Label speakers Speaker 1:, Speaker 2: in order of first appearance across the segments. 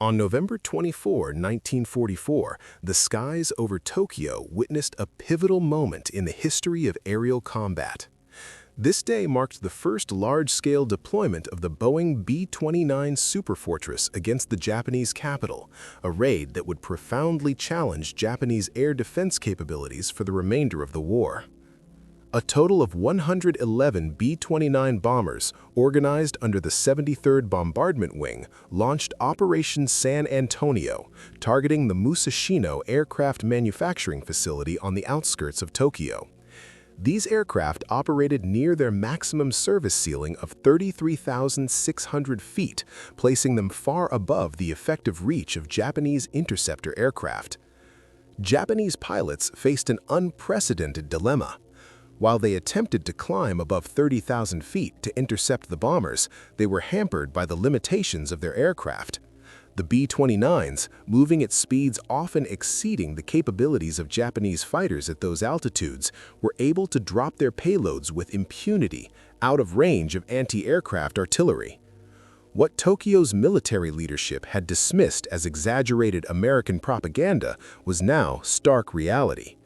Speaker 1: On November 24, 1944, the skies over Tokyo witnessed a pivotal moment in the history of aerial combat. This day marked the first large-scale deployment of the Boeing B-29 Superfortress against the Japanese capital, a raid that would profoundly challenge Japanese air defense capabilities for the remainder of the war. A total of 111 B-29 bombers, organized under the 73rd Bombardment Wing, launched Operation San Antonio, targeting the Musashino aircraft manufacturing facility on the outskirts of Tokyo. These aircraft operated near their maximum service ceiling of 33,600 feet, placing them far above the effective reach of Japanese interceptor aircraft. Japanese pilots faced an unprecedented dilemma. While they attempted to climb above 30,000 feet to intercept the bombers, they were hampered by the limitations of their aircraft. The B-29s, moving at speeds often exceeding the capabilities of Japanese fighters at those altitudes, were able to drop their payloads with impunity, out of range of anti-aircraft artillery. What Tokyo's military leadership had dismissed as exaggerated American propaganda was now stark reality.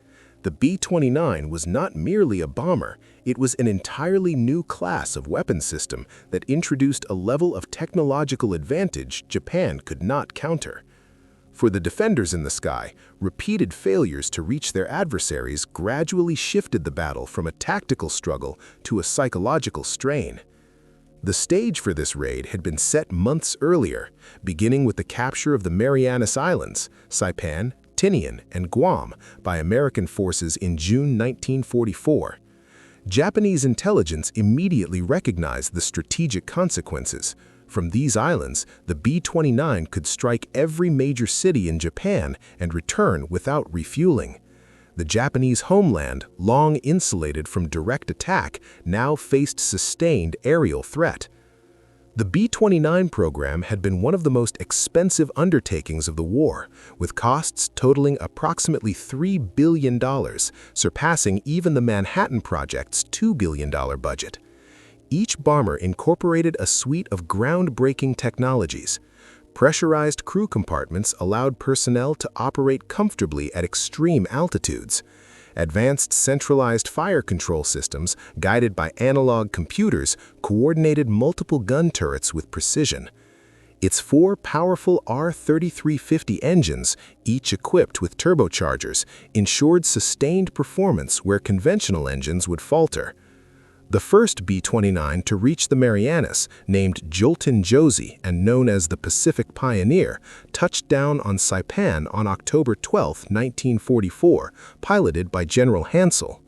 Speaker 1: The B-29 was not merely a bomber, it was an entirely new class of weapon system that introduced a level of technological advantage Japan could not counter. For the defenders in the sky, repeated failures to reach their adversaries gradually shifted the battle from a tactical struggle to a psychological strain. The stage for this raid had been set months earlier, beginning with the capture of the Marianas Islands, Saipan, Tinian, and Guam by American forces in June 1944. Japanese intelligence immediately recognized the strategic consequences. From these islands, the B-29 could strike every major city in Japan and return without refueling. The Japanese homeland, long insulated from direct attack, now faced sustained aerial threat. The B-29 program had been one of the most expensive undertakings of the war, with costs totaling approximately $3 billion, surpassing even the Manhattan Project's $2 billion budget. Each bomber incorporated a suite of groundbreaking technologies. Pressurized crew compartments allowed personnel to operate comfortably at extreme altitudes. Advanced centralized fire control systems, guided by analog computers, coordinated multiple gun turrets with precision. Its four powerful R-3350 engines, each equipped with turbochargers, ensured sustained performance where conventional engines would falter. The first B-29 to reach the Marianas, named Jolton Josie and known as the Pacific Pioneer, touched down on Saipan on October 12, 1944, piloted by General Hansel.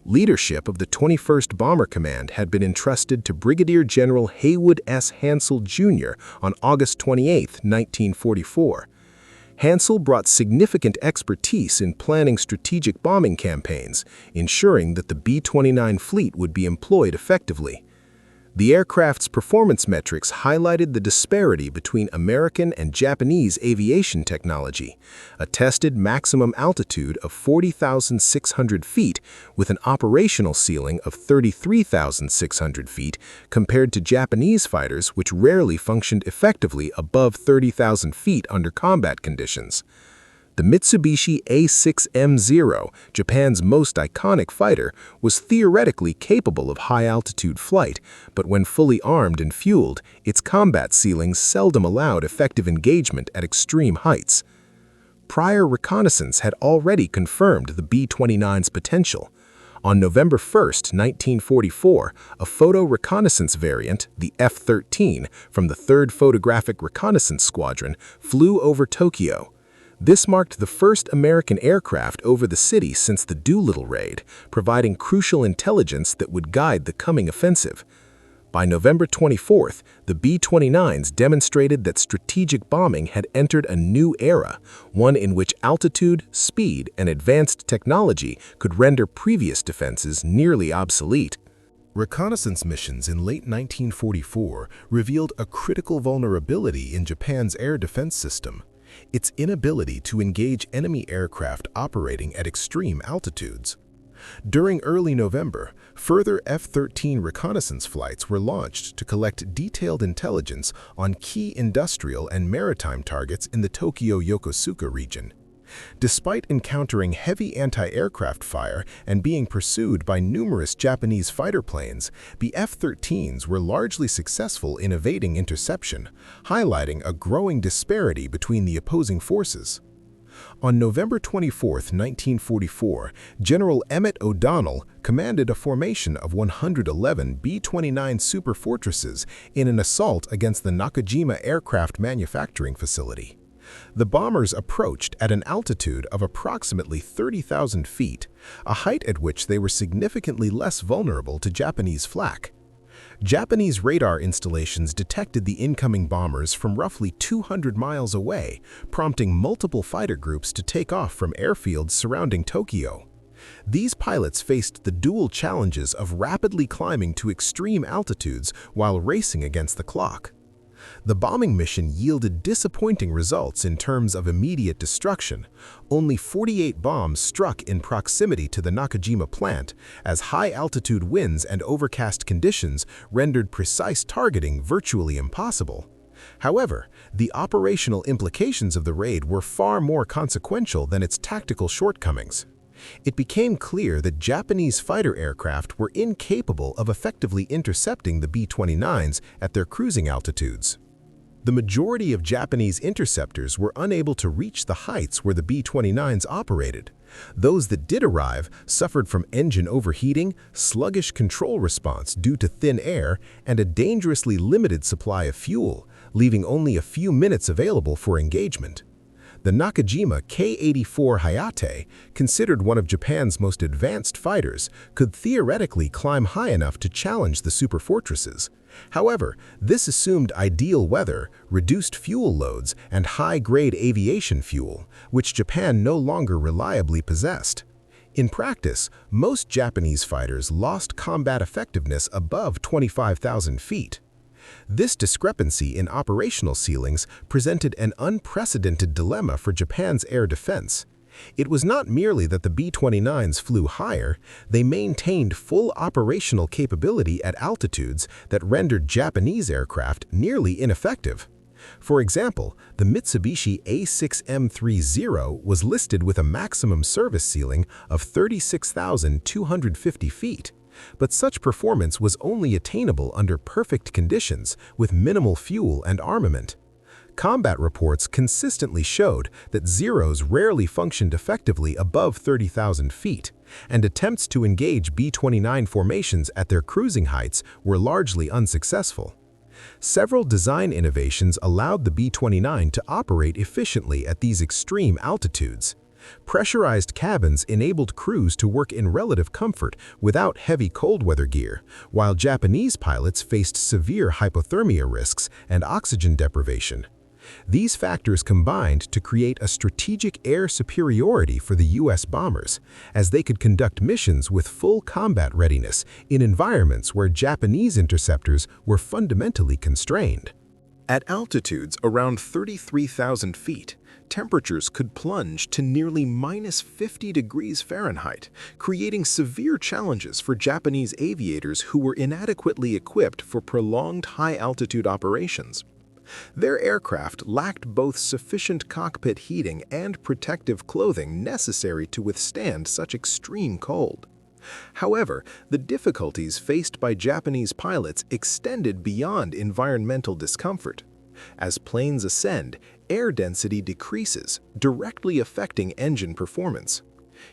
Speaker 1: Leadership of the 21st Bomber Command had been entrusted to Brigadier General Haywood S. Hansel, Jr. on August 28, 1944. Hansel brought significant expertise in planning strategic bombing campaigns, ensuring that the B-29 fleet would be employed effectively. The aircraft's performance metrics highlighted the disparity between American and Japanese aviation technology, a tested maximum altitude of 40,600 feet with an operational ceiling of 33,600 feet compared to Japanese fighters which rarely functioned effectively above 30,000 feet under combat conditions. The Mitsubishi A6M0, Japan's most iconic fighter, was theoretically capable of high-altitude flight, but when fully armed and fueled, its combat ceilings seldom allowed effective engagement at extreme heights. Prior reconnaissance had already confirmed the B-29's potential. On November 1, 1944, a photo reconnaissance variant, the F-13, from the 3rd Photographic Reconnaissance Squadron, flew over Tokyo. This marked the first American aircraft over the city since the Doolittle raid, providing crucial intelligence that would guide the coming offensive. By November 24th, the B-29s demonstrated that strategic bombing had entered a new era, one in which altitude, speed, and advanced technology could render previous defenses nearly obsolete. Reconnaissance missions in late 1944 revealed a critical vulnerability in Japan's air defense system: its inability to engage enemy aircraft operating at extreme altitudes. During early November, further F-13 reconnaissance flights were launched to collect detailed intelligence on key industrial and maritime targets in the Tokyo-Yokosuka region. Despite encountering heavy anti-aircraft fire and being pursued by numerous Japanese fighter planes, the F-13s were largely successful in evading interception, highlighting a growing disparity between the opposing forces. On November 24, 1944, General Emmett O'Donnell commanded a formation of 111 B-29 Superfortresses in an assault against the Nakajima aircraft manufacturing facility. The bombers approached at an altitude of approximately 30,000 feet, a height at which they were significantly less vulnerable to Japanese flak. Japanese radar installations detected the incoming bombers from roughly 200 miles away, prompting multiple fighter groups to take off from airfields surrounding Tokyo. These pilots faced the dual challenges of rapidly climbing to extreme altitudes while racing against the clock. The bombing mission yielded disappointing results in terms of immediate destruction. Only 48 bombs struck in proximity to the Nakajima plant, as high-altitude winds and overcast conditions rendered precise targeting virtually impossible. However, the operational implications of the raid were far more consequential than its tactical shortcomings. It became clear that Japanese fighter aircraft were incapable of effectively intercepting the B-29s at their cruising altitudes. The majority of Japanese interceptors were unable to reach the heights where the B-29s operated. Those that did arrive suffered from engine overheating, sluggish control response due to thin air, and a dangerously limited supply of fuel, leaving only a few minutes available for engagement. The Nakajima K-84 Hayate, considered one of Japan's most advanced fighters, could theoretically climb high enough to challenge the Superfortresses. However, this assumed ideal weather, reduced fuel loads, and high-grade aviation fuel, which Japan no longer reliably possessed. In practice, most Japanese fighters lost combat effectiveness above 25,000 feet. This discrepancy in operational ceilings presented an unprecedented dilemma for Japan's air defense. It was not merely that the B-29s flew higher, they maintained full operational capability at altitudes that rendered Japanese aircraft nearly ineffective. For example, the Mitsubishi A6M30 was listed with a maximum service ceiling of 36,250 feet. But such performance was only attainable under perfect conditions with minimal fuel and armament. Combat reports consistently showed that Zeros rarely functioned effectively above 30,000 feet, and attempts to engage B-29 formations at their cruising heights were largely unsuccessful. Several design innovations allowed the B-29 to operate efficiently at these extreme altitudes. Pressurized cabins enabled crews to work in relative comfort without heavy cold weather gear, while Japanese pilots faced severe hypothermia risks and oxygen deprivation. These factors combined to create a strategic air superiority for the U.S. bombers, as they could conduct missions with full combat readiness in environments where Japanese interceptors were fundamentally constrained. At altitudes around 33,000 feet, temperatures could plunge to nearly -50 degrees Fahrenheit, creating severe challenges for Japanese aviators who were inadequately equipped for prolonged high-altitude operations. Their aircraft lacked both sufficient cockpit heating and protective clothing necessary to withstand such extreme cold. However, the difficulties faced by Japanese pilots extended beyond environmental discomfort. As planes ascend, air density decreases, directly affecting engine performance.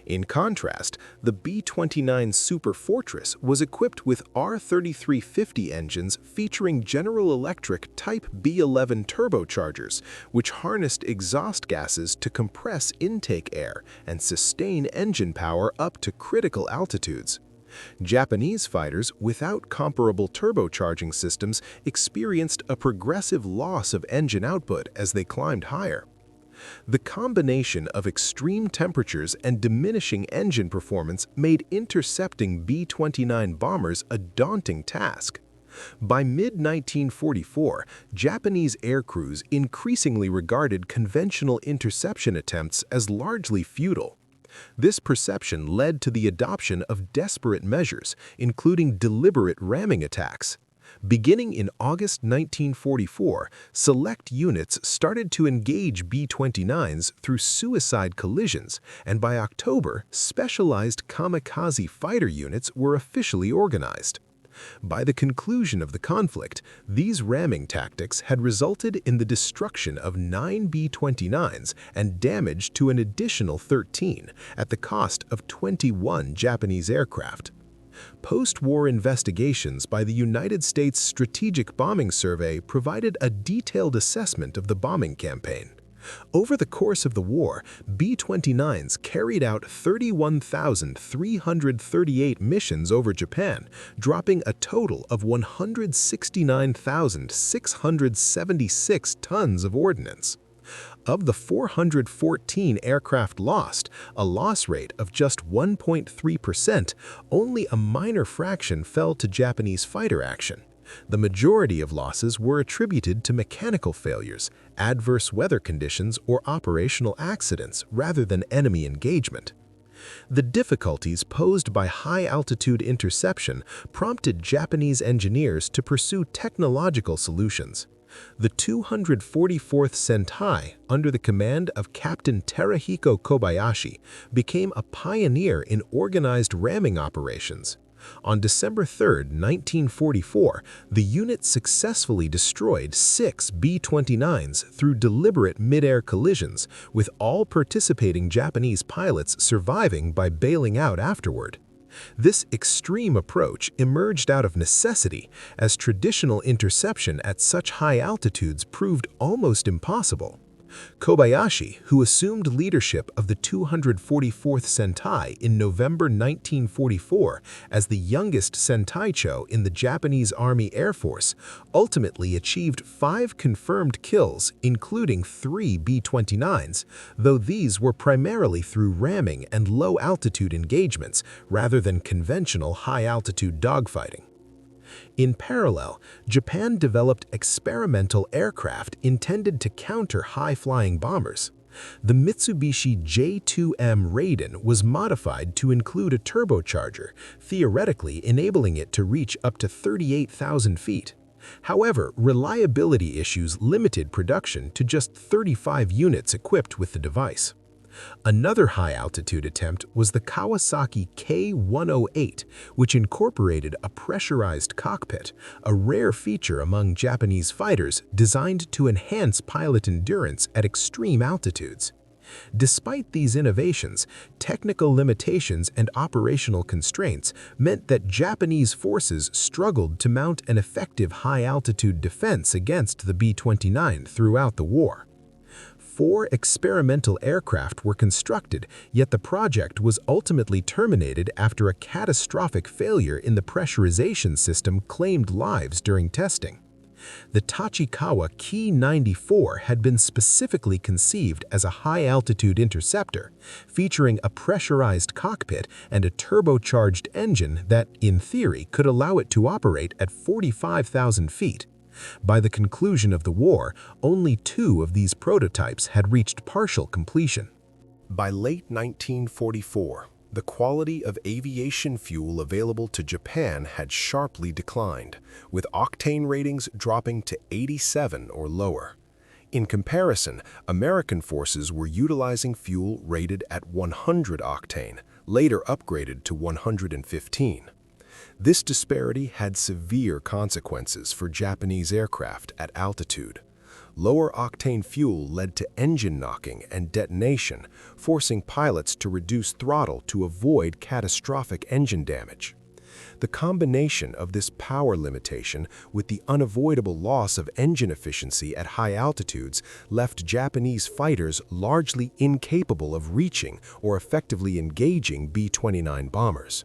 Speaker 1: In contrast, the B-29 Superfortress was equipped with R-3350 engines featuring General Electric Type B-11 turbochargers, which harnessed exhaust gases to compress intake air and sustain engine power up to critical altitudes. Japanese fighters without comparable turbocharging systems experienced a progressive loss of engine output as they climbed higher. The combination of extreme temperatures and diminishing engine performance made intercepting B-29 bombers a daunting task. By mid-1944, Japanese aircrews increasingly regarded conventional interception attempts as largely futile. This perception led to the adoption of desperate measures, including deliberate ramming attacks. Beginning in August 1944, select units started to engage B-29s through suicide collisions, and by October, specialized kamikaze fighter units were officially organized. By the conclusion of the conflict, these ramming tactics had resulted in the destruction of 9 B-29s and damage to an additional 13 at the cost of 21 Japanese aircraft. Post-war investigations by the United States Strategic Bombing Survey provided a detailed assessment of the bombing campaign. Over the course of the war, B-29s carried out 31,338 missions over Japan, dropping a total of 169,676 tons of ordnance. Of the 414 aircraft lost, a loss rate of just 1.3%, only a minor fraction fell to Japanese fighter action. The majority of losses were attributed to mechanical failures, adverse weather conditions, or operational accidents rather than enemy engagement. The difficulties posed by high-altitude interception prompted Japanese engineers to pursue technological solutions. The 244th Sentai, under the command of Captain Terahiko Kobayashi, became a pioneer in organized ramming operations. On December 3, 1944, the unit successfully destroyed 6 B-29s through deliberate mid-air collisions, with all participating Japanese pilots surviving by bailing out afterward. This extreme approach emerged out of necessity, as traditional interception at such high altitudes proved almost impossible. Kobayashi, who assumed leadership of the 244th Sentai in November 1944 as the youngest Sentaicho in the Japanese Army Air Force, ultimately achieved 5 confirmed kills, including 3 B-29s, though these were primarily through ramming and low-altitude engagements rather than conventional high-altitude dogfighting. In parallel, Japan developed experimental aircraft intended to counter high-flying bombers. The Mitsubishi J-2M Raiden was modified to include a turbocharger, theoretically enabling it to reach up to 38,000 feet. However, reliability issues limited production to just 35 units equipped with the device. Another high-altitude attempt was the Kawasaki K-108, which incorporated a pressurized cockpit, a rare feature among Japanese fighters designed to enhance pilot endurance at extreme altitudes. Despite these innovations, technical limitations and operational constraints meant that Japanese forces struggled to mount an effective high-altitude defense against the B-29 throughout the war. 4 experimental aircraft were constructed, yet the project was ultimately terminated after a catastrophic failure in the pressurization system claimed lives during testing. The Tachikawa Ki-94 had been specifically conceived as a high-altitude interceptor, featuring a pressurized cockpit and a turbocharged engine that, in theory, could allow it to operate at 45,000 feet. By the conclusion of the war, only 2 of these prototypes had reached partial completion. By late 1944, the quality of aviation fuel available to Japan had sharply declined, with octane ratings dropping to 87 or lower. In comparison, American forces were utilizing fuel rated at 100 octane, later upgraded to 115. This disparity had severe consequences for Japanese aircraft at altitude. Lower octane fuel led to engine knocking and detonation, forcing pilots to reduce throttle to avoid catastrophic engine damage. The combination of this power limitation with the unavoidable loss of engine efficiency at high altitudes left Japanese fighters largely incapable of reaching or effectively engaging B-29 bombers.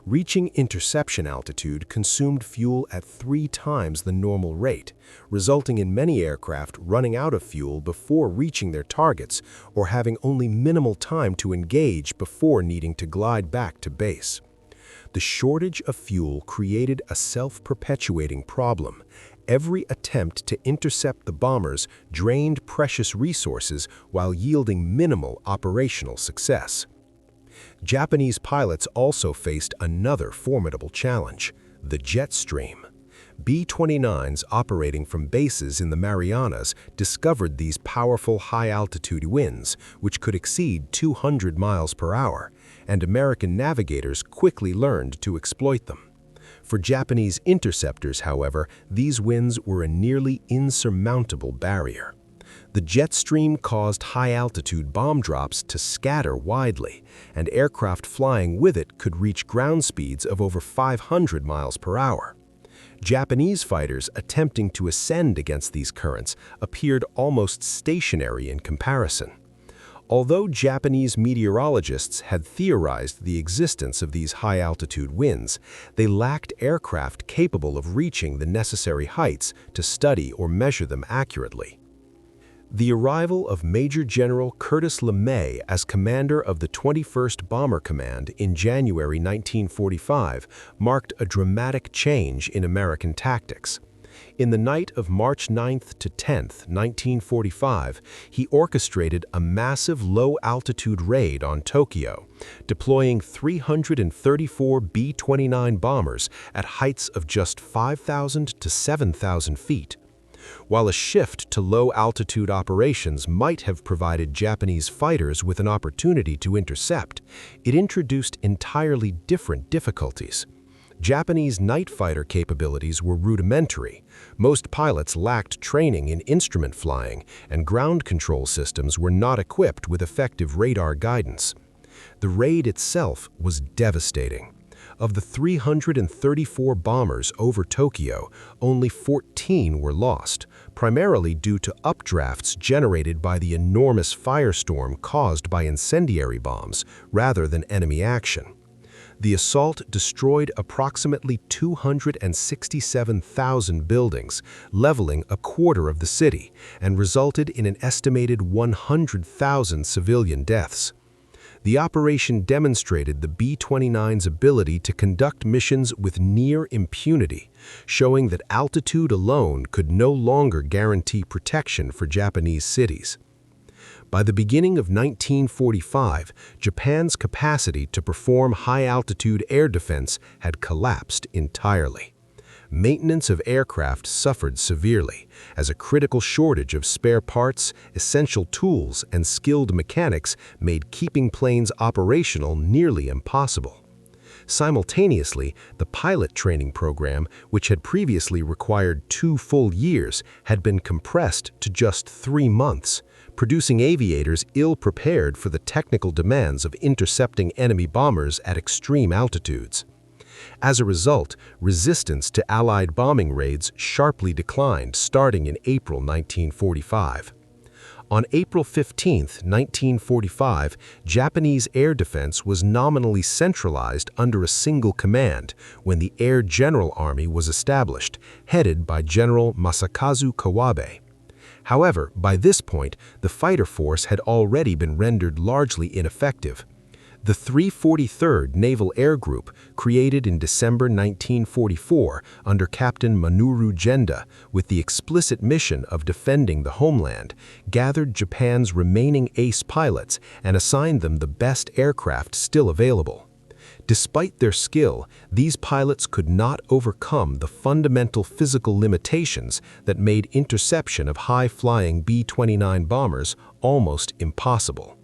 Speaker 1: Reaching interception altitude consumed fuel at 3 times the normal rate, resulting in many aircraft running out of fuel before reaching their targets or having only minimal time to engage before needing to glide back to base. The shortage of fuel created a self-perpetuating problem. Every attempt to intercept the bombers drained precious resources while yielding minimal operational success. Japanese pilots also faced another formidable challenge: the jet stream. B-29s operating from bases in the Marianas discovered these powerful high-altitude winds, which could exceed 200 miles per hour, and American navigators quickly learned to exploit them. For Japanese interceptors, however, these winds were a nearly insurmountable barrier. The jet stream caused high-altitude bomb drops to scatter widely, and aircraft flying with it could reach ground speeds of over 500 miles per hour. Japanese fighters attempting to ascend against these currents appeared almost stationary in comparison. Although Japanese meteorologists had theorized the existence of these high-altitude winds, they lacked aircraft capable of reaching the necessary heights to study or measure them accurately. The arrival of Major General Curtis LeMay as commander of the 21st Bomber Command in January 1945 marked a dramatic change in American tactics. In the night of March 9th to 10th, 1945, he orchestrated a massive low-altitude raid on Tokyo, deploying 334 B-29 bombers at heights of just 5,000 to 7,000 feet. While a shift to low-altitude operations might have provided Japanese fighters with an opportunity to intercept, it introduced entirely different difficulties. Japanese night fighter capabilities were rudimentary. Most pilots lacked training in instrument flying, and ground control systems were not equipped with effective radar guidance. The raid itself was devastating. Of the 334 bombers over Tokyo, only 14 were lost, primarily due to updrafts generated by the enormous firestorm caused by incendiary bombs rather than enemy action. The assault destroyed approximately 267,000 buildings, leveling a quarter of the city, and resulted in an estimated 100,000 civilian deaths. The operation demonstrated the B-29's ability to conduct missions with near impunity, showing that altitude alone could no longer guarantee protection for Japanese cities. By the beginning of 1945, Japan's capacity to perform high-altitude air defense had collapsed entirely. Maintenance of aircraft suffered severely, as a critical shortage of spare parts, essential tools, and skilled mechanics made keeping planes operational nearly impossible. Simultaneously, the pilot training program, which had previously required 2 full years, had been compressed to just 3 months, producing aviators ill-prepared for the technical demands of intercepting enemy bombers at extreme altitudes. As a result, resistance to Allied bombing raids sharply declined starting in April 1945. On April 15, 1945, Japanese air defense was nominally centralized under a single command when the Air General Army was established, headed by General Masakazu Kawabe. However, by this point, the fighter force had already been rendered largely ineffective. The 343rd Naval Air Group, created in December 1944 under Captain Minoru Genda with the explicit mission of defending the homeland, gathered Japan's remaining ace pilots and assigned them the best aircraft still available. Despite their skill, these pilots could not overcome the fundamental physical limitations that made interception of high-flying B-29 bombers almost impossible.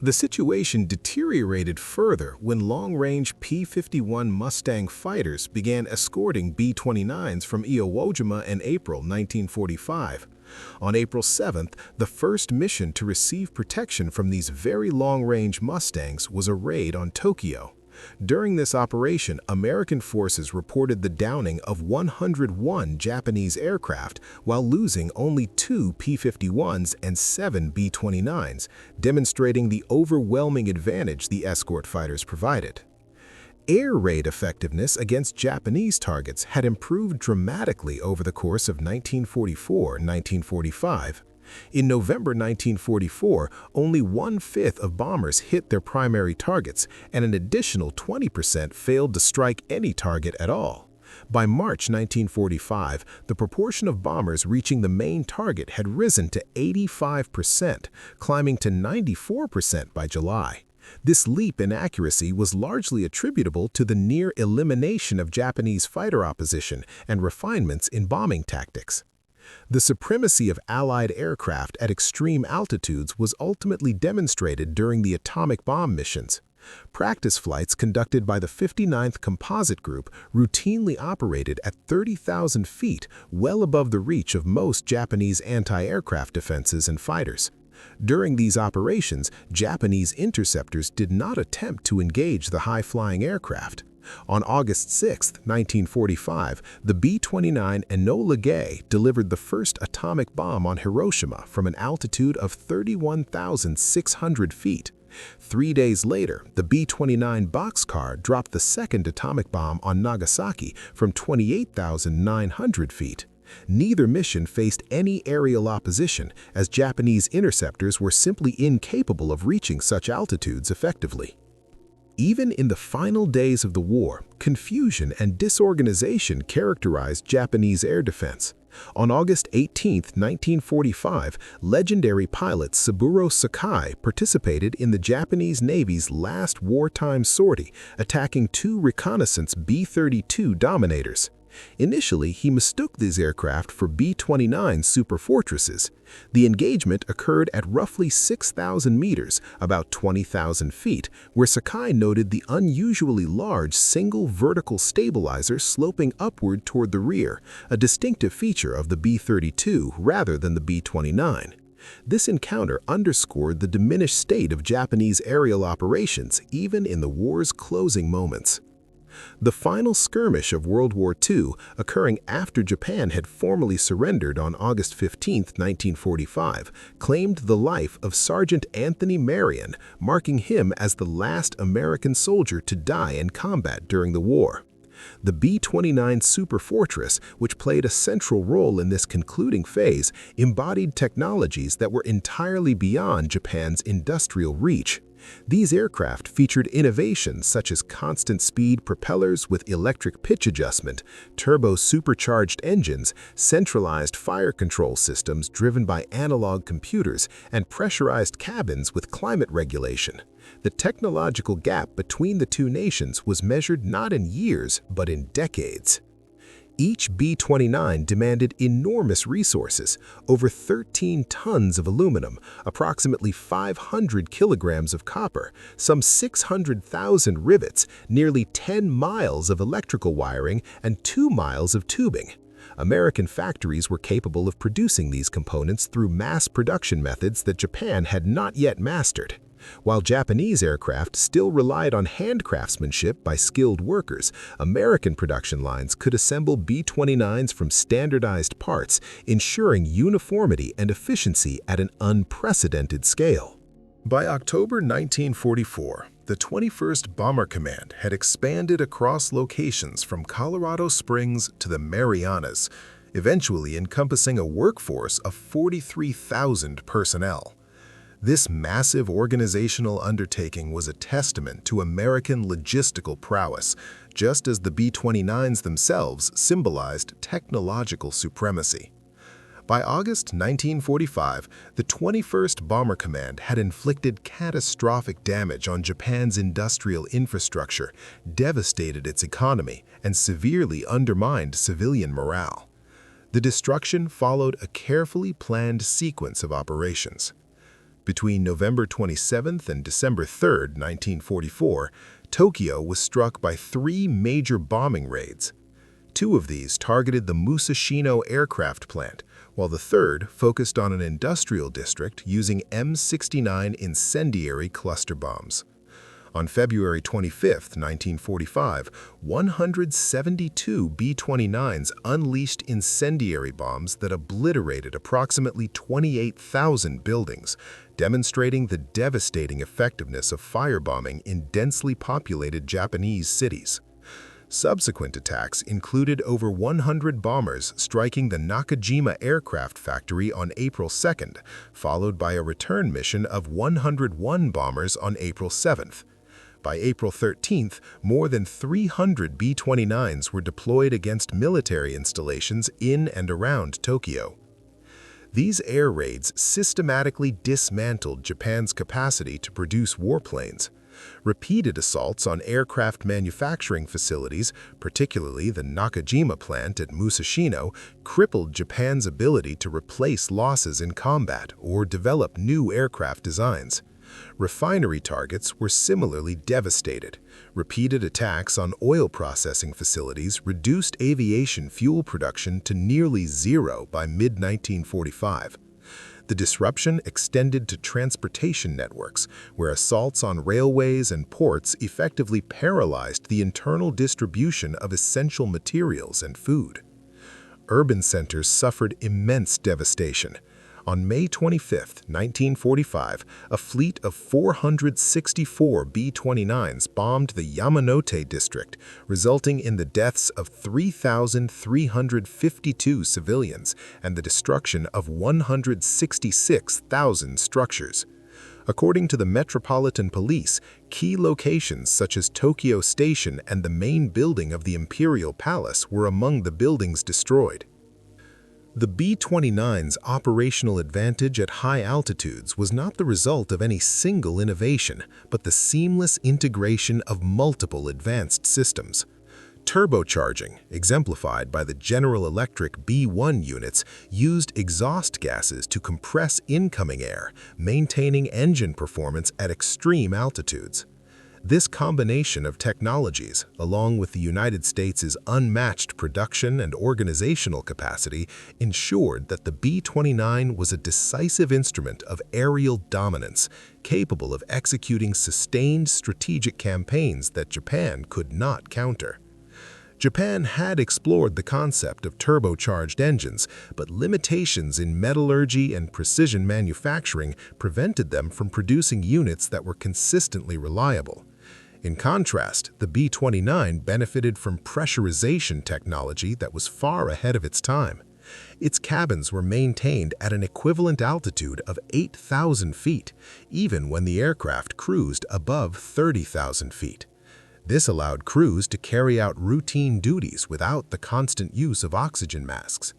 Speaker 1: The situation deteriorated further when long-range P-51 Mustang fighters began escorting B-29s from Iwo Jima in April 1945. On April 7th, the first mission to receive protection from these very long-range Mustangs was a raid on Tokyo. During this operation, American forces reported the downing of 101 Japanese aircraft while losing only 2 P-51s and 7 B-29s, demonstrating the overwhelming advantage the escort fighters provided. Air raid effectiveness against Japanese targets had improved dramatically over the course of 1944-1945. In November 1944, only 1/5 of bombers hit their primary targets, and an additional 20% failed to strike any target at all. By March 1945, the proportion of bombers reaching the main target had risen to 85%, climbing to 94% by July. This leap in accuracy was largely attributable to the near elimination of Japanese fighter opposition and refinements in bombing tactics. The supremacy of Allied aircraft at extreme altitudes was ultimately demonstrated during the atomic bomb missions. Practice flights conducted by the 59th Composite Group routinely operated at 30,000 feet, well above the reach of most Japanese anti-aircraft defenses and fighters. During these operations, Japanese interceptors did not attempt to engage the high-flying aircraft. On August 6, 1945, the B-29 Enola Gay delivered the first atomic bomb on Hiroshima from an altitude of 31,600 feet. 3 days later, the B-29 Boxcar dropped the second atomic bomb on Nagasaki from 28,900 feet. Neither mission faced any aerial opposition, as Japanese interceptors were simply incapable of reaching such altitudes effectively. Even in the final days of the war, confusion and disorganization characterized Japanese air defense. On August 18, 1945, legendary pilot Saburo Sakai participated in the Japanese Navy's last wartime sortie, attacking 2 reconnaissance B-32 Dominators. Initially, he mistook these aircraft for B-29 Superfortresses. The engagement occurred at roughly 6,000 meters, about 20,000 feet, where Sakai noted the unusually large single vertical stabilizer sloping upward toward the rear, a distinctive feature of the B-32 rather than the B-29. This encounter underscored the diminished state of Japanese aerial operations even in the war's closing moments. The final skirmish of World War II, occurring after Japan had formally surrendered on August 15, 1945, claimed the life of Sergeant Anthony Marion, marking him as the last American soldier to die in combat during the war. The B-29 Superfortress, which played a central role in this concluding phase, embodied technologies that were entirely beyond Japan's industrial reach. These aircraft featured innovations such as constant-speed propellers with electric pitch adjustment, turbo-supercharged engines, centralized fire control systems driven by analog computers, and pressurized cabins with climate regulation. The technological gap between the two nations was measured not in years, but in decades. Each B-29 demanded enormous resources, over 13 tons of aluminum, approximately 500 kilograms of copper, some 600,000 rivets, nearly 10 miles of electrical wiring, and 2 miles of tubing. American factories were capable of producing these components through mass production methods that Japan had not yet mastered. While Japanese aircraft still relied on handcraftsmanship by skilled workers, American production lines could assemble B-29s from standardized parts, ensuring uniformity and efficiency at an unprecedented scale. By October 1944, the 21st Bomber Command had expanded across locations from Colorado Springs to the Marianas, eventually encompassing a workforce of 43,000 personnel. This massive organizational undertaking was a testament to American logistical prowess, just as the B-29s themselves symbolized technological supremacy. By August 1945, the 21st Bomber Command had inflicted catastrophic damage on Japan's industrial infrastructure, devastated its economy, and severely undermined civilian morale. The destruction followed a carefully planned sequence of operations. Between November 27 and December 3, 1944, Tokyo was struck by 3 major bombing raids. 2 of these targeted the Musashino aircraft plant, while the third focused on an industrial district using M69 incendiary cluster bombs. On February 25, 1945, 172 B-29s unleashed incendiary bombs that obliterated approximately 28,000 buildings, demonstrating the devastating effectiveness of firebombing in densely populated Japanese cities. Subsequent attacks included over 100 bombers striking the Nakajima aircraft factory on April 2nd, followed by a return mission of 101 bombers on April 7th. By April 13th, more than 300 B-29s were deployed against military installations in and around Tokyo. These air raids systematically dismantled Japan's capacity to produce warplanes. Repeated assaults on aircraft manufacturing facilities, particularly the Nakajima plant at Musashino, crippled Japan's ability to replace losses in combat or develop new aircraft designs. Refinery targets were similarly devastated. Repeated attacks on oil processing facilities reduced aviation fuel production to nearly zero by mid-1945. The disruption extended to transportation networks, where assaults on railways and ports effectively paralyzed the internal distribution of essential materials and food. Urban centers suffered immense devastation. On May 25, 1945, a fleet of 464 B-29s bombed the Yamanote district, resulting in the deaths of 3,352 civilians and the destruction of 166,000 structures. According to the Metropolitan Police, key locations such as Tokyo Station and the main building of the Imperial Palace were among the buildings destroyed. The B-29's operational advantage at high altitudes was not the result of any single innovation, but the seamless integration of multiple advanced systems. Turbocharging, exemplified by the General Electric B-1 units, used exhaust gases to compress incoming air, maintaining engine performance at extreme altitudes. This combination of technologies, along with the United States' unmatched production and organizational capacity, ensured that the B-29 was a decisive instrument of aerial dominance, capable of executing sustained strategic campaigns that Japan could not counter. Japan had explored the concept of turbocharged engines, but limitations in metallurgy and precision manufacturing prevented them from producing units that were consistently reliable. In contrast, the B-29 benefited from pressurization technology that was far ahead of its time. Its cabins were maintained at an equivalent altitude of 8,000 feet, even when the aircraft cruised above 30,000 feet. This allowed crews to carry out routine duties without the constant use of oxygen masks.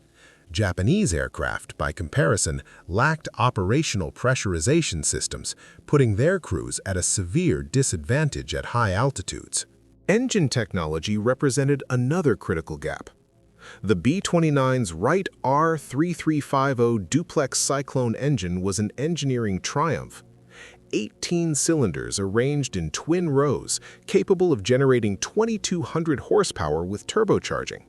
Speaker 1: Japanese aircraft, by comparison, lacked operational pressurization systems, putting their crews at a severe disadvantage at high altitudes. Engine technology represented another critical gap. The B-29's Wright R3350 duplex cyclone engine was an engineering triumph. 18 cylinders arranged in twin rows, capable of generating 2,200 horsepower with turbocharging.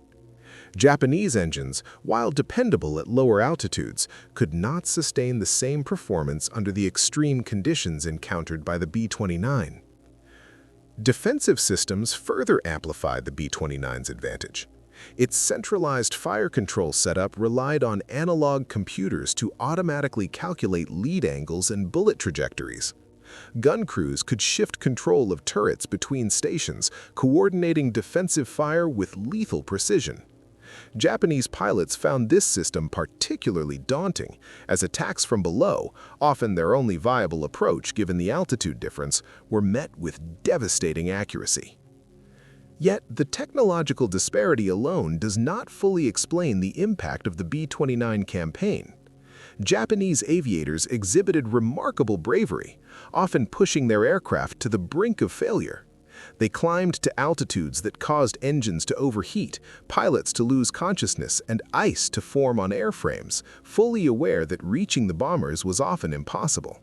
Speaker 1: Japanese engines, while dependable at lower altitudes, could not sustain the same performance under the extreme conditions encountered by the B-29. Defensive systems further amplified the B-29's advantage. Its centralized fire control setup relied on analog computers to automatically calculate lead angles and bullet trajectories. Gun crews could shift control of turrets between stations, coordinating defensive fire with lethal precision. Japanese pilots found this system particularly daunting, as attacks from below, often their only viable approach given the altitude difference, were met with devastating accuracy. Yet, the technological disparity alone does not fully explain the impact of the B-29 campaign. Japanese aviators exhibited remarkable bravery, often pushing their aircraft to the brink of failure. They climbed to altitudes that caused engines to overheat, pilots to lose consciousness, and ice to form on airframes, fully aware that reaching the bombers was often impossible.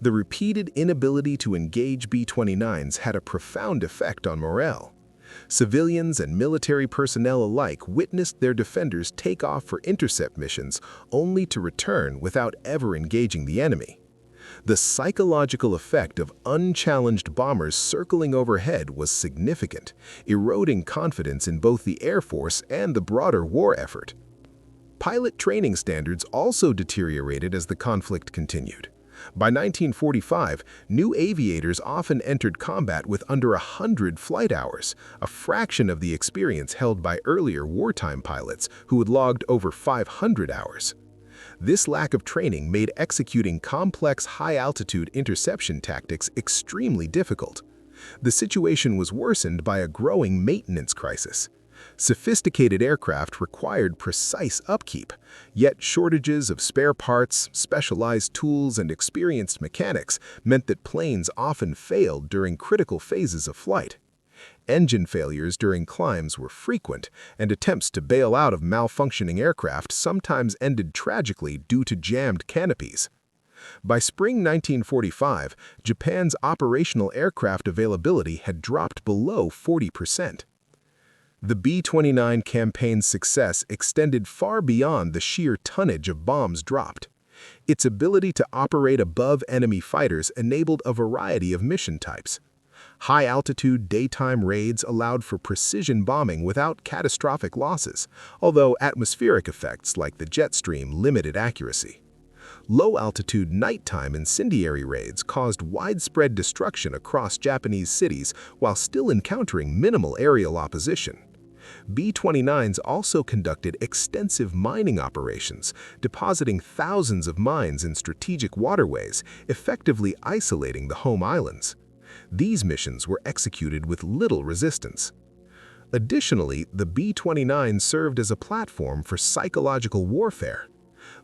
Speaker 1: The repeated inability to engage B-29s had a profound effect on morale. Civilians and military personnel alike witnessed their defenders take off for intercept missions only to return without ever engaging the enemy. The psychological effect of unchallenged bombers circling overhead was significant, eroding confidence in both the Air Force and the broader war effort. Pilot training standards also deteriorated as the conflict continued. By 1945, new aviators often entered combat with under 100 flight hours, a fraction of the experience held by earlier wartime pilots who had logged over 500 hours. This lack of training made executing complex high-altitude interception tactics extremely difficult. The situation was worsened by a growing maintenance crisis. Sophisticated aircraft required precise upkeep, yet shortages of spare parts, specialized tools, and experienced mechanics meant that planes often failed during critical phases of flight. Engine failures during climbs were frequent, and attempts to bail out of malfunctioning aircraft sometimes ended tragically due to jammed canopies. By spring 1945, Japan's operational aircraft availability had dropped below 40%. The B-29 campaign's success extended far beyond the sheer tonnage of bombs dropped. Its ability to operate above enemy fighters enabled a variety of mission types. High-altitude daytime raids allowed for precision bombing without catastrophic losses, although atmospheric effects like the jet stream limited accuracy. Low-altitude nighttime incendiary raids caused widespread destruction across Japanese cities while still encountering minimal aerial opposition. B-29s also conducted extensive mining operations, depositing thousands of mines in strategic waterways, effectively isolating the home islands. These missions were executed with little resistance. Additionally, the B-29 served as a platform for psychological warfare.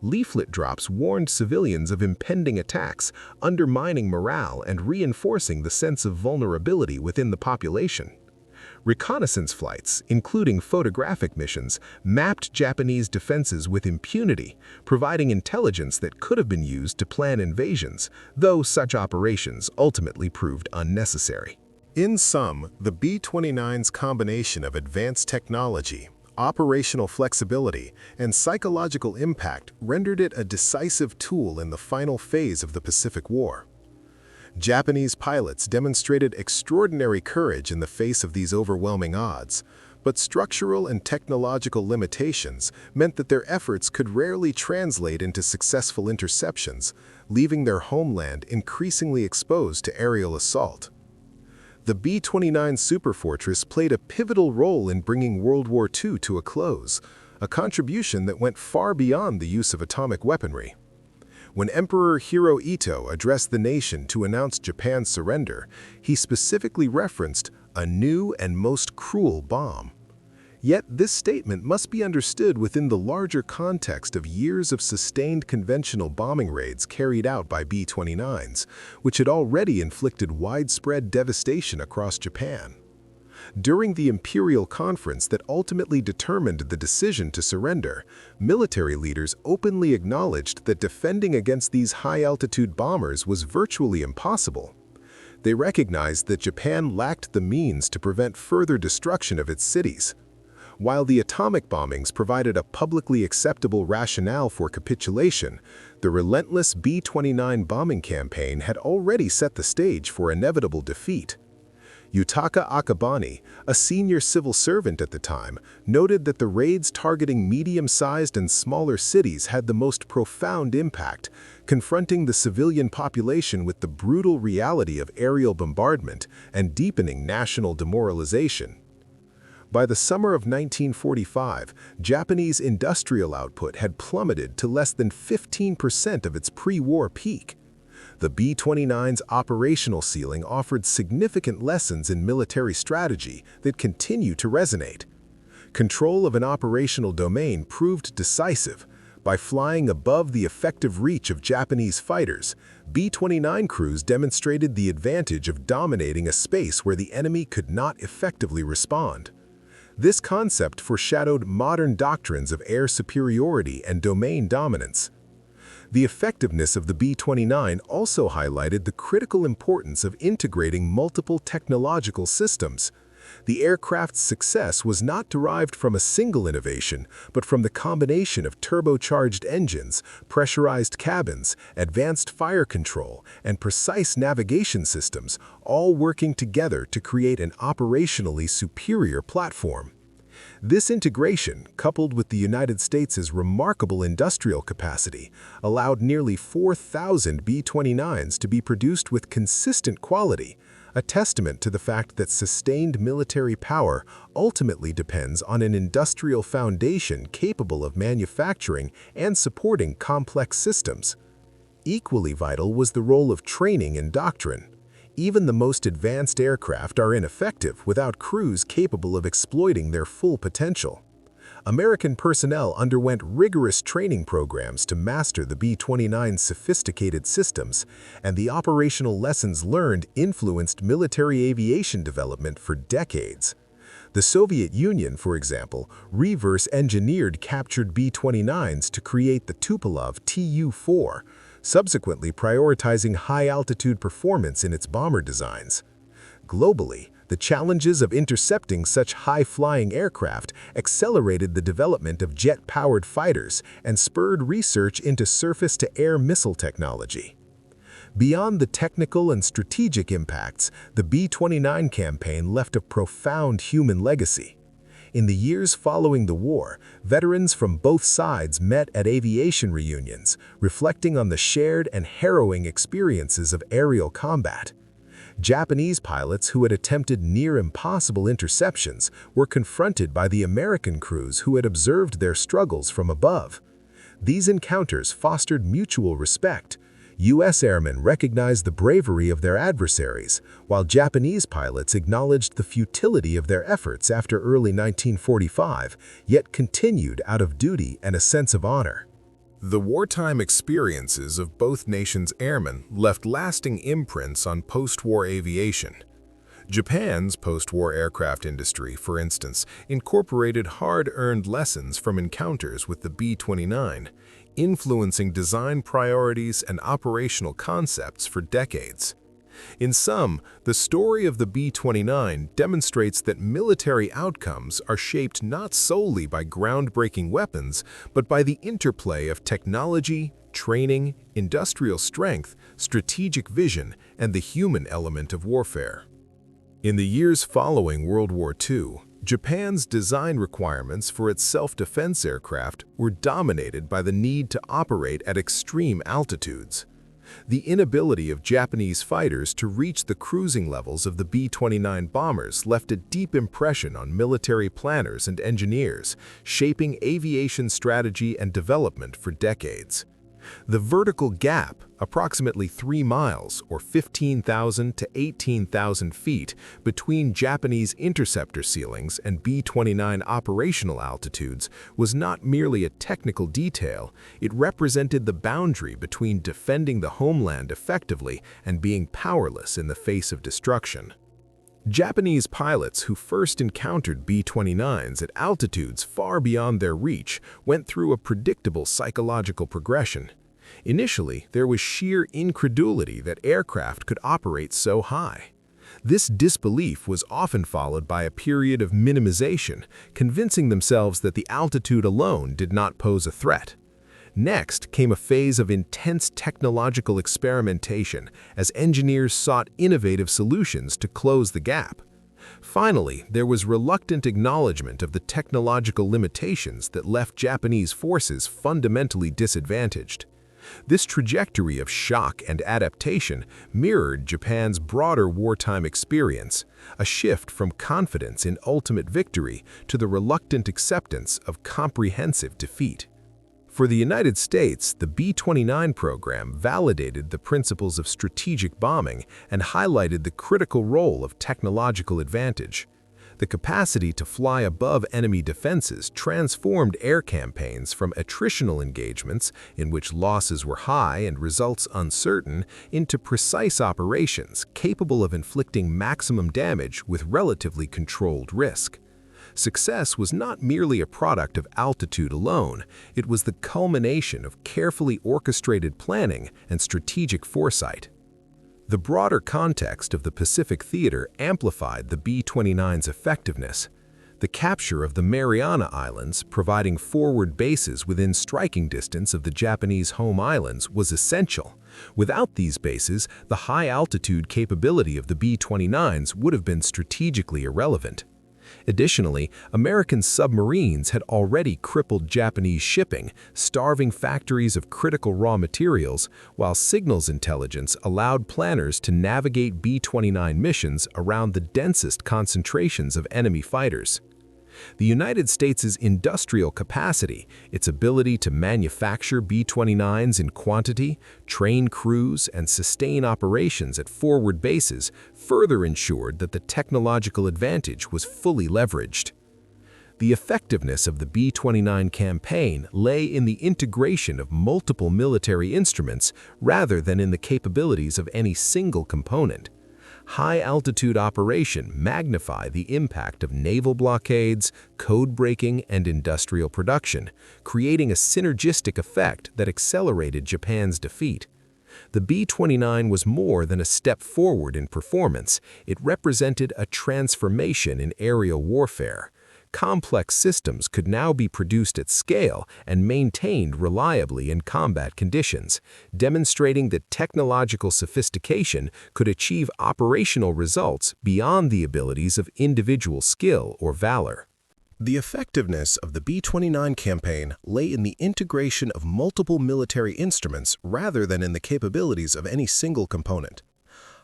Speaker 1: Leaflet drops warned civilians of impending attacks, undermining morale and reinforcing the sense of vulnerability within the population. Reconnaissance flights, including photographic missions, mapped Japanese defenses with impunity, providing intelligence that could have been used to plan invasions, though such operations ultimately proved unnecessary. In sum, the B-29's combination of advanced technology, operational flexibility, and psychological impact rendered it a decisive tool in the final phase of the Pacific War. Japanese pilots demonstrated extraordinary courage in the face of these overwhelming odds, but structural and technological limitations meant that their efforts could rarely translate into successful interceptions, leaving their homeland increasingly exposed to aerial assault. The B-29 Superfortress played a pivotal role in bringing World War II to a close, a contribution that went far beyond the use of atomic weaponry. When Emperor Hirohito addressed the nation to announce Japan's surrender, he specifically referenced a new and most cruel bomb. Yet this statement must be understood within the larger context of years of sustained conventional bombing raids carried out by B-29s, which had already inflicted widespread devastation across Japan. During the imperial conference that ultimately determined the decision to surrender, military leaders openly acknowledged that defending against these high-altitude bombers was virtually impossible. They recognized that Japan lacked the means to prevent further destruction of its cities. While the atomic bombings provided a publicly acceptable rationale for capitulation, the relentless B-29 bombing campaign had already set the stage for inevitable defeat. Yutaka Akabane, a senior civil servant at the time, noted that the raids targeting medium-sized and smaller cities had the most profound impact, confronting the civilian population with the brutal reality of aerial bombardment and deepening national demoralization. By the summer of 1945, Japanese industrial output had plummeted to less than 15% of its pre-war peak. The B-29's operational ceiling offered significant lessons in military strategy that continue to resonate. Control of an operational domain proved decisive. By flying above the effective reach of Japanese fighters, B-29 crews demonstrated the advantage of dominating a space where the enemy could not effectively respond. This concept foreshadowed modern doctrines of air superiority and domain dominance. The effectiveness of the B-29 also highlighted the critical importance of integrating multiple technological systems. The aircraft's success was not derived from a single innovation, but from the combination of turbocharged engines, pressurized cabins, advanced fire control, and precise navigation systems, all working together to create an operationally superior platform. This integration, coupled with the United States' remarkable industrial capacity, allowed nearly 4,000 B-29s to be produced with consistent quality, a testament to the fact that sustained military power ultimately depends on an industrial foundation capable of manufacturing and supporting complex systems. Equally vital was the role of training and doctrine. even the most advanced aircraft are ineffective without crews capable of exploiting their full potential. American personnel underwent rigorous training programs to master the B-29's sophisticated systems, and the operational lessons learned influenced military aviation development for decades. The Soviet Union, for example, reverse-engineered captured B-29s to create the Tupolev Tu-4, subsequently prioritizing high-altitude performance in its bomber designs. Globally, the challenges of intercepting such high-flying aircraft accelerated the development of jet-powered fighters and spurred research into surface-to-air missile technology. Beyond the technical and strategic impacts, the B-29 campaign left a profound human legacy. In the years following the war, veterans from both sides met at aviation reunions, reflecting on the shared and harrowing experiences of aerial combat. Japanese pilots who had attempted near-impossible interceptions were confronted by the American crews who had observed their struggles from above. These encounters fostered mutual respect. U.S. airmen recognized the bravery of their adversaries, while Japanese pilots acknowledged the futility of their efforts after early 1945, yet continued out of duty and a sense of honor. The wartime experiences of both nations' airmen left lasting imprints on post-war aviation. Japan's post-war aircraft industry, for instance, incorporated hard-earned lessons from encounters with the B-29, influencing design priorities and operational concepts for decades. In sum, the story of the B-29 demonstrates that military outcomes are shaped not solely by groundbreaking weapons, but by the interplay of technology, training, industrial strength, strategic vision, and the human element of warfare. In the years following World War II, Japan's design requirements for its self-defense aircraft were dominated by the need to operate at extreme altitudes. The inability of Japanese fighters to reach the cruising levels of the B-29 bombers left a deep impression on military planners and engineers, shaping aviation strategy and development for decades. The vertical gap, approximately 3 miles or 15,000 to 18,000 feet between Japanese interceptor ceilings and B-29 operational altitudes, was not merely a technical detail, it represented the boundary between defending the homeland effectively and being powerless in the face of destruction. Japanese pilots who first encountered B-29s at altitudes far beyond their reach went through a predictable psychological progression. Initially, there was sheer incredulity that aircraft could operate so high. This disbelief was often followed by a period of minimization, convincing themselves that the altitude alone did not pose a threat. Next came a phase of intense technological experimentation as engineers sought innovative solutions to close the gap. Finally, there was reluctant acknowledgement of the technological limitations that left Japanese forces fundamentally disadvantaged. This trajectory of shock and adaptation mirrored Japan's broader wartime experience, a shift from confidence in ultimate victory to the reluctant acceptance of comprehensive defeat. For the United States, the B-29 program validated the principles of strategic bombing and highlighted the critical role of technological advantage. The capacity to fly above enemy defenses transformed air campaigns from attritional engagements, in which losses were high and results uncertain, into precise operations capable of inflicting maximum damage with relatively controlled risk. Success was not merely a product of altitude alone, it was the culmination of carefully orchestrated planning and strategic foresight. The broader context of the Pacific Theater amplified the B-29's effectiveness. The capture of the Mariana Islands, providing forward bases within striking distance of the Japanese home islands, was essential. Without these bases, the high-altitude capability of the B-29s would have been strategically irrelevant. Additionally, American submarines had already crippled Japanese shipping, starving factories of critical raw materials, while signals intelligence allowed planners to navigate B-29 missions around the densest concentrations of enemy fighters. The United States' industrial capacity, its ability to manufacture B-29s in quantity, train crews, and sustain operations at forward bases further ensured that the technological advantage was fully leveraged. The effectiveness of the B-29 campaign lay in the integration of multiple military instruments rather than in the capabilities of any single component. High-altitude operation magnified the impact of naval blockades, code breaking, and industrial production, creating a synergistic effect that accelerated Japan's defeat. The B-29 was more than a step forward in performance. It represented a transformation in aerial warfare. Complex systems could now be produced at scale and maintained reliably in combat conditions, demonstrating that technological sophistication could achieve operational results beyond the abilities of individual skill or valor. The effectiveness of the B-29 campaign lay in the integration of multiple military instruments rather than in the capabilities of any single component.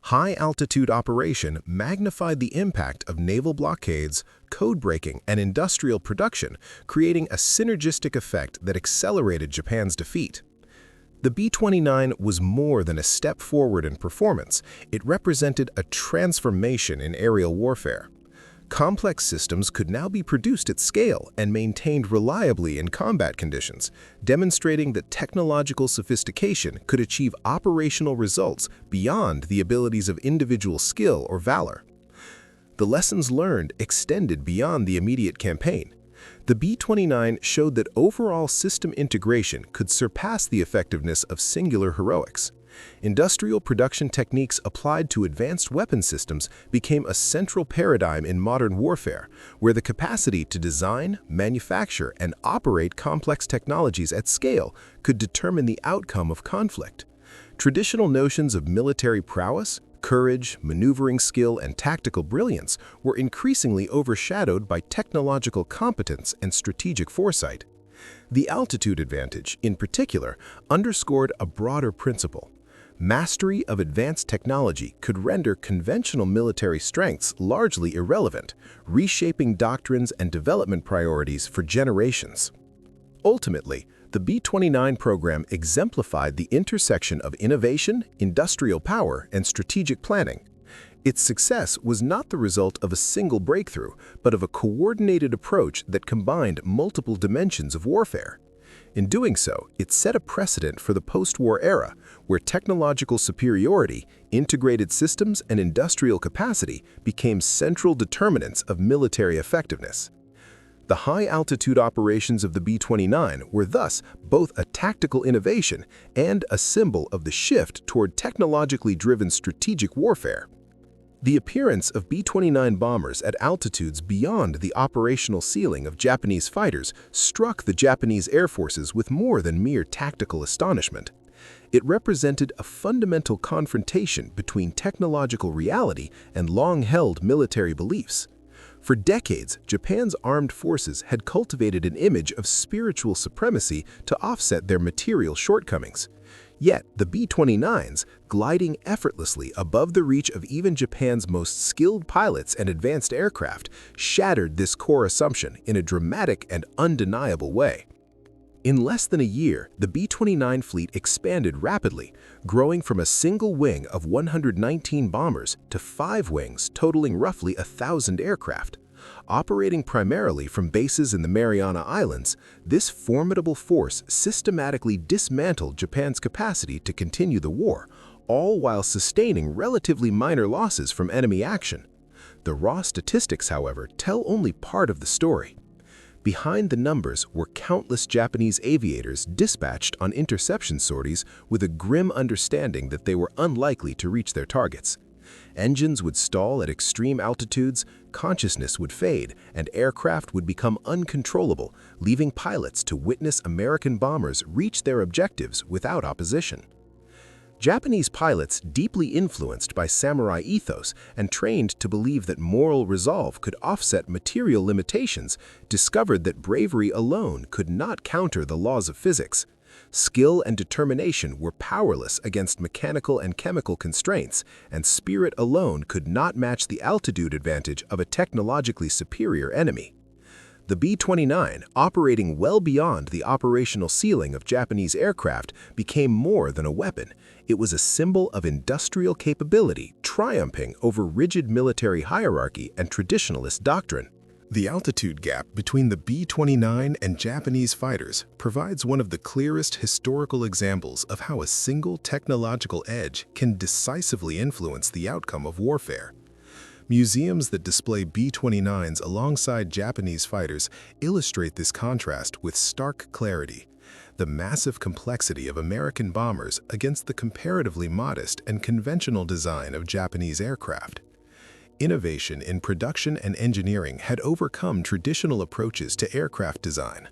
Speaker 1: High-altitude operation magnified the impact of naval blockades, code breaking, and industrial production, creating a synergistic effect that accelerated Japan's defeat. The B-29 was more than a step forward in performance. It represented a transformation in aerial warfare. Complex systems could now be produced at scale and maintained reliably in combat conditions, demonstrating that technological sophistication could achieve operational results beyond the abilities of individual skill or valor. The lessons learned extended beyond the immediate campaign. The B-29 showed that overall system integration could surpass the effectiveness of singular heroics. Industrial production techniques applied to advanced weapon systems became a central paradigm in modern warfare, where the capacity to design, manufacture, and operate complex technologies at scale could determine the outcome of conflict. Traditional notions of military prowess, courage, maneuvering skill, and tactical brilliance were increasingly overshadowed by technological competence and strategic foresight. The altitude advantage, in particular, underscored a broader principle. Mastery of advanced technology could render conventional military strengths largely irrelevant, reshaping doctrines and development priorities for generations. Ultimately, the B-29 program exemplified the intersection of innovation, industrial power, and strategic planning. Its success was not the result of a single breakthrough, but of a coordinated approach that combined multiple dimensions of warfare. In doing so, it set a precedent for the post-war era, where technological superiority, integrated systems, and industrial capacity became central determinants of military effectiveness. The high-altitude operations of the B-29 were thus both a tactical innovation and a symbol of the shift toward technologically driven strategic warfare. The appearance of B-29 bombers at altitudes beyond the operational ceiling of Japanese fighters struck the Japanese Air Forces with more than mere tactical astonishment. It represented a fundamental confrontation between technological reality and long-held military beliefs. For decades, Japan's armed forces had cultivated an image of spiritual supremacy to offset their material shortcomings. Yet, the B-29s, gliding effortlessly above the reach of even Japan's most skilled pilots and advanced aircraft, shattered this core assumption in a dramatic and undeniable way. In less than a year, the B-29 fleet expanded rapidly, growing from a single wing of 119 bombers to 5 wings totaling roughly 1,000 aircraft. Operating primarily from bases in the Mariana Islands, this formidable force systematically dismantled Japan's capacity to continue the war, all while sustaining relatively minor losses from enemy action. The raw statistics, however, tell only part of the story. Behind the numbers were countless Japanese aviators dispatched on interception sorties with a grim understanding that they were unlikely to reach their targets. Engines would stall at extreme altitudes, consciousness would fade, and aircraft would become uncontrollable, leaving pilots to witness American bombers reach their objectives without opposition. Japanese pilots, deeply influenced by samurai ethos and trained to believe that moral resolve could offset material limitations, discovered that bravery alone could not counter the laws of physics. Skill and determination were powerless against mechanical and chemical constraints, and spirit alone could not match the altitude advantage of a technologically superior enemy. The B-29, operating well beyond the operational ceiling of Japanese aircraft, became more than a weapon. It was a symbol of industrial capability, triumphing over rigid military hierarchy and traditionalist doctrine. The altitude gap between the B-29 and Japanese fighters provides one of the clearest historical examples of how a single technological edge can decisively influence the outcome of warfare. Museums that display B-29s alongside Japanese fighters illustrate this contrast with stark clarity. The massive complexity of American bombers against the comparatively modest and conventional design of Japanese aircraft. Innovation in production and engineering had overcome traditional approaches to aircraft design.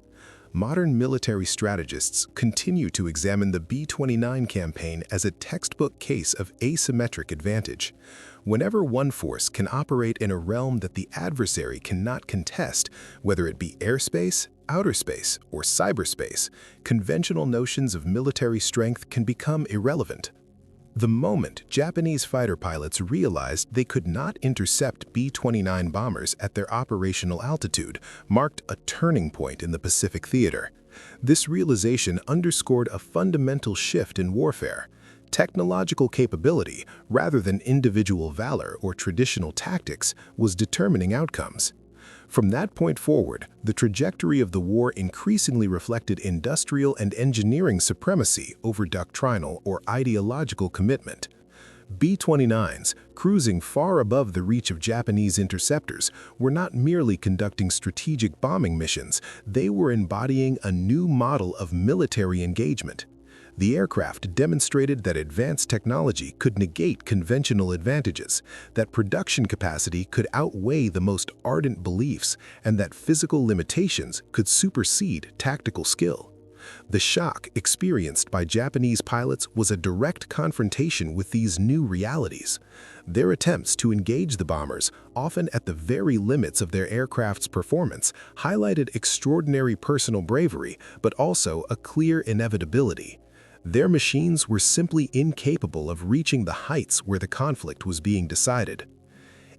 Speaker 1: Modern military strategists continue to examine the B-29 campaign as a textbook case of asymmetric advantage. Whenever one force can operate in a realm that the adversary cannot contest, whether it be airspace, outer space, or cyberspace, conventional notions of military strength can become irrelevant. The moment Japanese fighter pilots realized they could not intercept B-29 bombers at their operational altitude marked a turning point in the Pacific theater. This realization underscored a fundamental shift in warfare. Technological capability, rather than individual valor or traditional tactics, was determining outcomes. From that point forward, the trajectory of the war increasingly reflected industrial and engineering supremacy over doctrinal or ideological commitment. B-29s, cruising far above the reach of Japanese interceptors, were not merely conducting strategic bombing missions, they were embodying a new model of military engagement. The aircraft demonstrated that advanced technology could negate conventional advantages, that production capacity could outweigh the most ardent beliefs, and that physical limitations could supersede tactical skill. The shock experienced by Japanese pilots was a direct confrontation with these new realities. Their attempts to engage the bombers, often at the very limits of their aircraft's performance, highlighted extraordinary personal bravery, but also a clear inevitability. Their machines were simply incapable of reaching the heights where the conflict was being decided.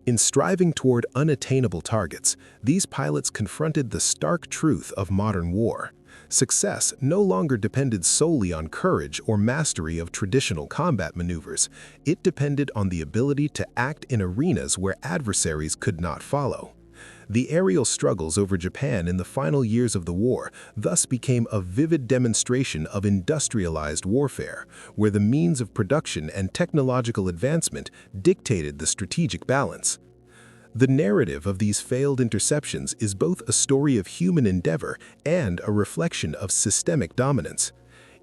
Speaker 1: In striving toward unattainable targets, these pilots confronted the stark truth of modern war. Success no longer depended solely on courage or mastery of traditional combat maneuvers. It depended on the ability to act in arenas where adversaries could not follow. The aerial struggles over Japan in the final years of the war thus became a vivid demonstration of industrialized warfare, where the means of production and technological advancement dictated the strategic balance. The narrative of these failed interceptions is both a story of human endeavor and a reflection of systemic dominance.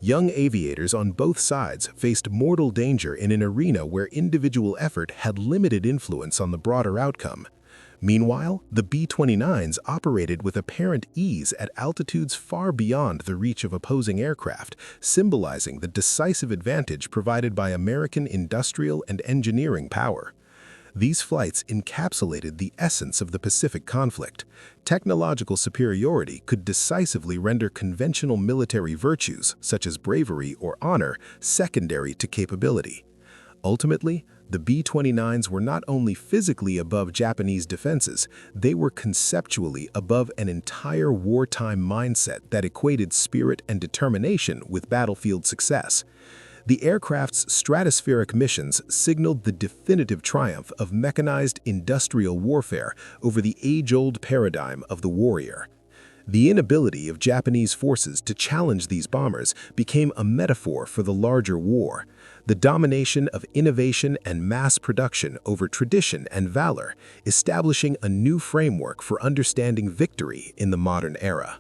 Speaker 1: Young aviators on both sides faced mortal danger in an arena where individual effort had limited influence on the broader outcome. Meanwhile, the B-29s operated with apparent ease at altitudes far beyond the reach of opposing aircraft, symbolizing the decisive advantage provided by American industrial and engineering power. These flights encapsulated the essence of the Pacific conflict. Technological superiority could decisively render conventional military virtues, such as bravery or honor, secondary to capability. Ultimately, the B-29s were not only physically above Japanese defenses, they were conceptually above an entire wartime mindset that equated spirit and determination with battlefield success. The aircraft's stratospheric missions signaled the definitive triumph of mechanized industrial warfare over the age-old paradigm of the warrior. The inability of Japanese forces to challenge these bombers became a metaphor for the larger war, the domination of innovation and mass production over tradition and valor, establishing a new framework for understanding victory in the modern era.